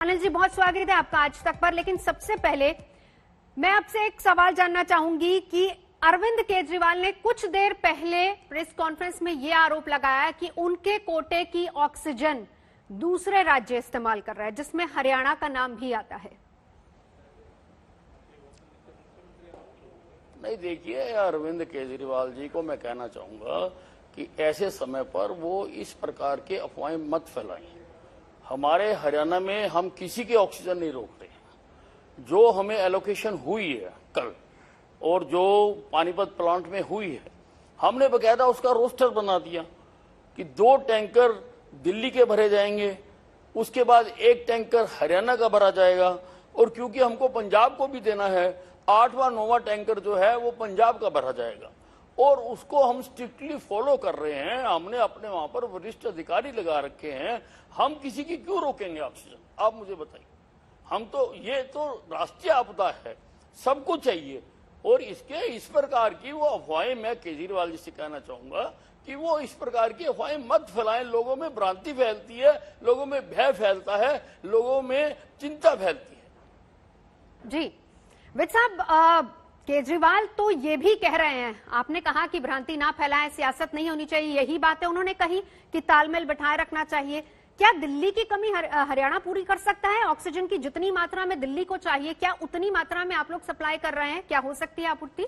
अनिल जी, बहुत स्वागत है आपका आज तक पर। लेकिन सबसे पहले मैं आपसे एक सवाल जानना चाहूंगी कि अरविंद केजरीवाल ने कुछ देर पहले प्रेस कॉन्फ्रेंस में यह आरोप लगाया कि उनके कोटे की ऑक्सीजन दूसरे राज्य इस्तेमाल कर रहा है, जिसमें हरियाणा का नाम भी आता है। नहीं, देखिए, अरविंद केजरीवाल जी को मैं कहना चाहूंगा कि ऐसे समय पर वो इस प्रकार के अफवाहें मत फैलाएं। हमारे हरियाणा में हम किसी की ऑक्सीजन नहीं रोक रहे हैं। जो हमें एलोकेशन हुई है कल और जो पानीपत प्लांट में हुई है, हमने बकायदा उसका रोस्टर बना दिया कि 2 टैंकर दिल्ली के भरे जाएंगे, उसके बाद 1 टैंकर हरियाणा का भरा जाएगा, और क्योंकि हमको पंजाब को भी देना है, 8वां 9वां टैंकर जो है वो पंजाब का भरा जाएगा। और उसको हम स्ट्रिक्टली फॉलो कर रहे हैं। हमने अपने वहां पर वरिष्ठ अधिकारी लगा रखे हैं। हम किसी की क्यों रोकेंगे ऑक्सीजन, आप मुझे बताइए। हम तो, ये तो राष्ट्रीय आपदा है, सबको चाहिए। और इसके इस प्रकार की वो अफवाहें, मैं केजरीवाल जी से कहना चाहूंगा कि वो इस प्रकार की अफवाहें मत फैलाएं। लोगों में भ्रांति फैलती है, लोगों में भय फैलता है, लोगों में चिंता फैलती है। जी विद साहब, केजरीवाल तो ये भी कह रहे हैं, आपने कहा कि भ्रांति ना फैलाएं, सियासत नहीं होनी चाहिए, यही बातें उन्होंने कही कि तालमेल बिठाए रखना चाहिए। क्या दिल्ली की कमी हरियाणा पूरी कर सकता है? ऑक्सीजन की जितनी मात्रा में दिल्ली को चाहिए, क्या उतनी मात्रा में आप लोग सप्लाई कर रहे हैं? क्या हो सकती है आपूर्ति?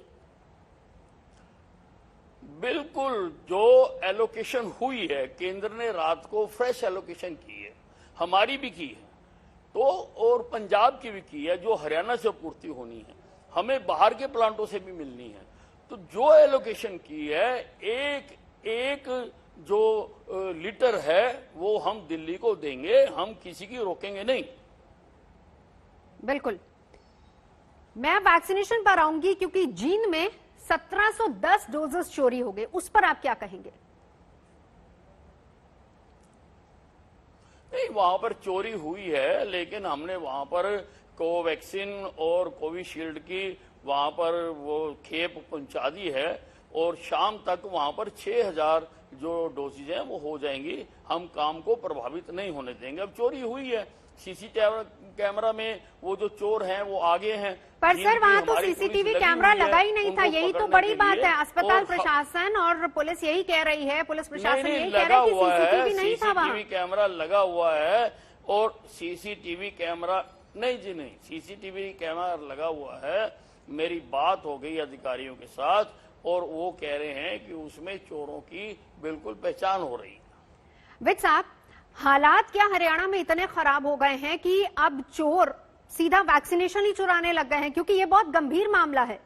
बिल्कुल, जो एलोकेशन हुई है, केंद्र ने रात को फ्रेश एलोकेशन की है, हमारी भी की है, तो और पंजाब की भी की है, जो हरियाणा से पूर्ति होनी है, हमें बाहर के प्लांटों से भी मिलनी है। तो जो एलोकेशन की है, एक जो लीटर है वो हम दिल्ली को देंगे, हम किसी की रोकेंगे नहीं। बिल्कुल। मैं वैक्सीनेशन पर आऊंगी, क्योंकि जींद में 1710 डोजेस चोरी हो गए, उस पर आप क्या कहेंगे? नहीं, वहां पर चोरी हुई है, लेकिन हमने वहां पर कोवैक्सीन और कोविशील्ड की वहां पर वो खेप पहुंचा दी है, और शाम तक वहां पर 6000 जो डोसेज हैं वो हो जाएंगी। हम काम को प्रभावित नहीं होने देंगे। अब चोरी हुई है, सीसीटीवी कैमरा में वो जो चोर हैं वो आगे हैं। पर सर, वहां तो सीसीटीवी कैमरा लगा ही नहीं था, यही तो बड़ी बात है। अस्पताल प्रशासन और पुलिस यही कह रही है, पुलिस प्रशासन यही कह रहा है कि सीसीटीवी नहीं था वहां। सीसीटीवी कैमरा लगा हुआ है, और सीसीटीवी कैमरा नहीं जी, नहीं, सीसीटीवी कैमरा लगा हुआ है। मेरी बात हो गई अधिकारियों के साथ, और वो कह रहे हैं कि उसमें चोरों की बिल्कुल पहचान हो रही है। विद साहब, हालात क्या हरियाणा में इतने खराब हो गए हैं कि अब चोर सीधा वैक्सीनेशन ही चुराने लग गए हैं? क्योंकि ये बहुत गंभीर मामला है।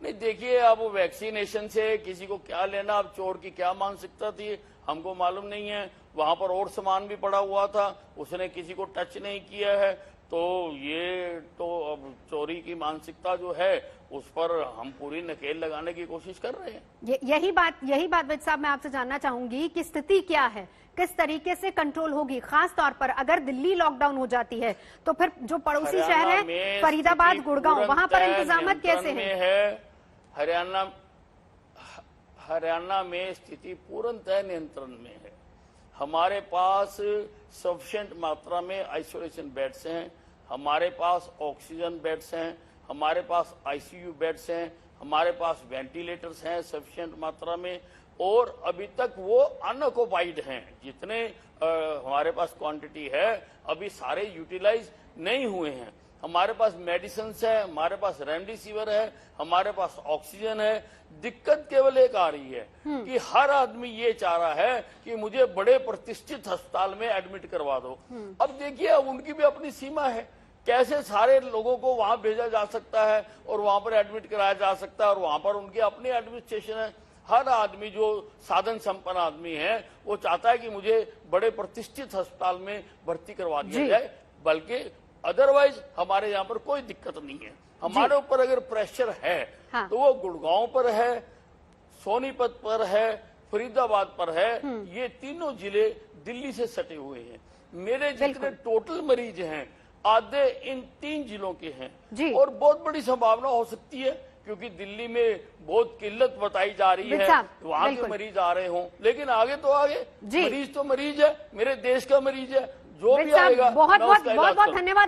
नहीं, देखिए, अब वैक्सीनेशन से किसी को क्या लेना, अब चोर की क्या मानसिकता थी हमको मालूम नहीं है। वहां पर और सामान भी पड़ा हुआ था, उसने किसी को टच नहीं किया है। तो ये तो अब चोरी की मानसिकता जो है, उस पर हम पूरी नकेल लगाने की कोशिश कर रहे हैं। यही बात विद साहब मैं आपसे जानना चाहूंगी कि स्थिति क्या है, किस तरीके से कंट्रोल होगी? खास तौर पर अगर दिल्ली लॉकडाउन हो जाती है तो फिर जो पड़ोसी शहर है फरीदाबाद, गुड़गांव, वहां पर इंतजाम कैसे है? हरियाणा में स्थिति पूर्णतः नियंत्रण में है। हमारे पास सफिशिएंट मात्रा में आइसोलेशन बेड्स हैं, हमारे पास ऑक्सीजन बेड्स हैं, हमारे पास आईसीयू बेड्स हैं, हमारे पास वेंटिलेटर्स हैं सफिशिएंट मात्रा में, और अभी तक वो अनऑक्युपाइड हैं। जितने हमारे पास क्वांटिटी है, अभी सारे यूटिलाइज नहीं हुए हैं। हमारे पास मेडिसिन है, हमारे पास रेमडेसिविर है, हमारे पास ऑक्सीजन है। दिक्कत केवल एक आ रही है कि हर आदमी ये चाह रहा है कि मुझे बड़े प्रतिष्ठित अस्पताल में एडमिट करवा दो। अब देखिए, अब उनकी भी अपनी सीमा है, कैसे सारे लोगों को वहां भेजा जा सकता है और वहां पर एडमिट कराया जा सकता है, और वहां पर उनकी अपनी एडमिनिस्ट्रेशन है। हर आदमी जो साधन संपन्न आदमी है, वो चाहता है कि मुझे बड़े प्रतिष्ठित अस्पताल में भर्ती करवा दिया जाए, बल्कि अदरवाइज हमारे यहाँ पर कोई दिक्कत नहीं है। हमारे ऊपर अगर प्रेशर है, हाँ, तो वो गुड़गांव पर है, सोनीपत पर है, फरीदाबाद पर है। ये तीनों जिले दिल्ली से सटे हुए हैं। मेरे जितने टोटल मरीज हैं, आधे इन 3 जिलों के हैं, और बहुत बड़ी संभावना हो सकती है क्योंकि दिल्ली में बहुत किल्लत बताई जा रही विद है, साहब, वहां के बिल्कुल। मरीज आ रहे हों, लेकिन आगे तो आगे जी। मरीज तो मरीज है, मेरे देश का मरीज है, जो विद भी साहब, आएगा बहुत मैं बहुत उसका बहुत इलाज बहुत करूंगा। धन्यवाद।